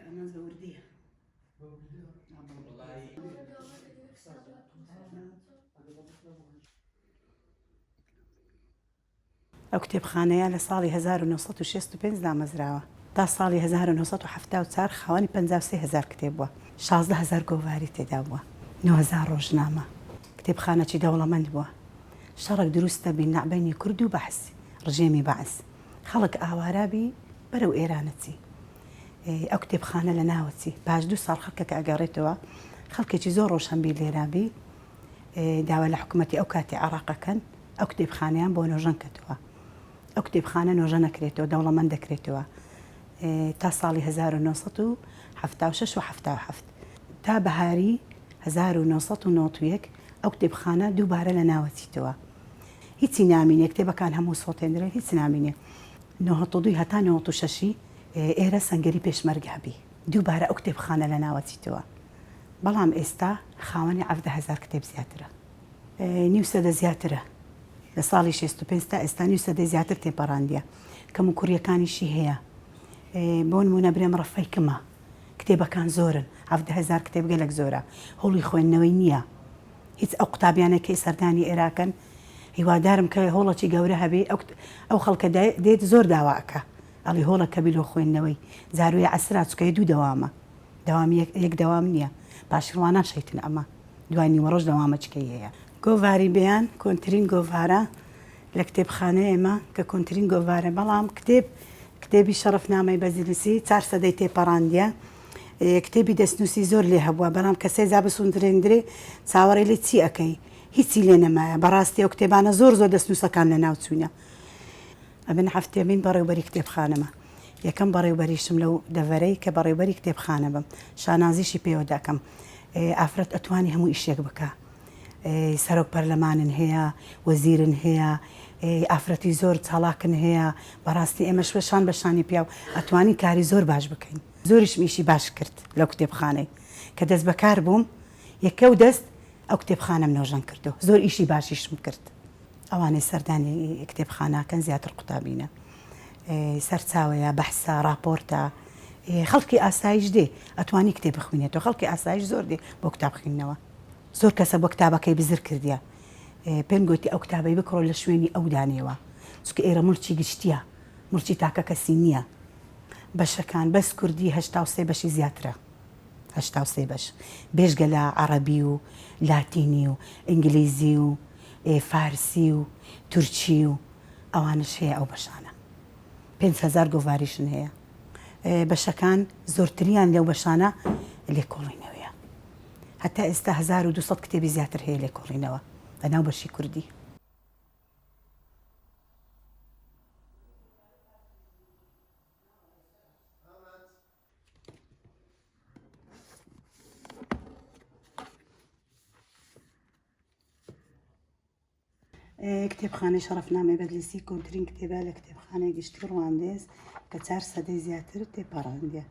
أنا زوردية ئەو کتێبخانەیە لە ساڵی 1965 دامەزراوە تا ساڵی 1970 خاوەنی 53,000 کتێب بووە 16,000 گۆڤاری تێدا بووە 9,000 ڕۆژنامە کتێبخانەی دەوڵەمەند بووە شەڕێک دروستە بین نەعبەینی کورد و بەحس ڕژێمی بەعس خەڵک ئاوارابی بەرەو ئێرانەچی ئەو کتێبخانە لە ناوەچی پاش 2 ساڵ خەڵکەکە ئەگەڕێتەوە خەڵکێکی زۆر ڕۆشنبیر لێرابی داوا لە حکوومەتی ئەو کاتی عێراقەکەن ئەو کتێبخانەیان بۆ نۆژەن کردووە ئەو کتێبخانە نۆژە نەکرێتەوە دەوڵەمەند دەکرێتەوە تا ساڵی 1976 و 77 تا بەهاری 1991 ئەو کتێبخانە دووبارە لە ناوەچیتەوە هیچی نامینێ کتێبەکان هەموو سۆتێنرێت هیچ نامینێ 92 هەتا 96 ئێرە سەنگەری پێشمەرگابی دووبارە ئەو کتێبخانە لە ناوەچیتەوە بەڵام ئێستا خاوەنی 17,000 کتێب زیاترە نیو سەدە زیاترە لە ساڵی 65 تا ئێستا نیو سەدە زیاتر تێپەڕاندیە کەم و کوڕیەکانیشی هەیە بۆ نمونە برێم ڕەفەیکمە کتێبەکان زۆرن 17,000 کتێب گەلێک زۆرە هەوڵی خوێندنەوەی نییە هیچ ئەو قوتابیانەکەی سەردانی عێراقن هیوادارم کە هەوڵەکی گەورە هەبێ ئەو خەڵکە دێت زۆر داواکە ئەڵی هۆڵە کەبیلۆ خوێندنەوەی زاروی عەسرا چکەی دوو دەوامە داوامی یەک دەوام نییە پاشڕوانە شەیتن ئەمە دوای نیوەڕۆژ دەوامە چکەی هەیە گۆڤاری بەیان کۆنتترین گۆڤارە لە کتێبخانە ئێمە کە کۆنتترین گۆڤارە بەڵام کتێبی شەرەفنامەی بەزیرنسی 4 سەدەی تێپەڕاندیە کتێبی دەستنووسی زۆر لێ هەبووە بەڵام کە سێزا بسوندرێندرێ چاوەڕێ لێ چی ئەەکەی هیچی لێ نەمایە بەڕاستی ئەو کتێبانە زۆر دەستنووسەکان لە ناوچوونە ئەبن هەفتێمین بەڕێوبەری کتێبخانەمە یەکەم بەڕێوبەریشم لەو دەڤەرەی کە بەڕێوبەری کتێبخانە بم شانازیشی پێوە دەکەم ئافرەت ئەتوانی هەموو ئیشێک بکە سەرۆک پەرلەمانن هەیە وەزیرن هەیە ئافرەتی زۆر چاڵاکن هەیە بەڕاستی ئێمەش بەشان بەشانی پیا و ئەتوانی کاری زۆر باش بکەین زۆریش میشی باش کرد لەو کتێبخانەی کە دەست بەکار بووم یەکە و دەست ئەو کتێبخانەم نۆژەن کردو زۆر ئیشی باشیشم کرد ئەوانەی سەردانی کتێبخانەکەن زیاتر قوتابینە سەرچاوەیە بەحسا راپۆرتە خەڵکی ئاسایش دێ ئەتوانی کتێب بخوێنێتەوە خەڵکی ئاسایش زۆر دێ بۆ کتاب خوێندنەوە زۆر کەسە بۆ کتابەکەی بزر کردیە پێم گوتی ئەو کتابەی بکڕۆ لە شوێنی ئەو دانێەوە چکە ئێرە مڵکی گشتیە مڵکی تاکە کەسی نییە بەشەکان بەس کوردی 83 بەشی زیاترە 83 بەش بێژگە لە عەرەبی و لاتینی و ئینگلیزی و فارسی و تورکی و ئەوانش هەیە ئەو بەشانە 5,000 گۆڤاریشن هەیە بەشەکان زۆرتریان لەو بەشانە لێکۆڵینەوەیە هەتا ئێستا 1200 کتێبی زیاتر هەیە لێکۆڵینەوە لەناو بەشی کوردی کتێبخانەی شەرەفنامەی بەدلیسی کۆنتترین کتێبە لە کتێبخانەی گشتی ڕواندێز کە 4 سەدەی زیاتر تێپەڕاندیە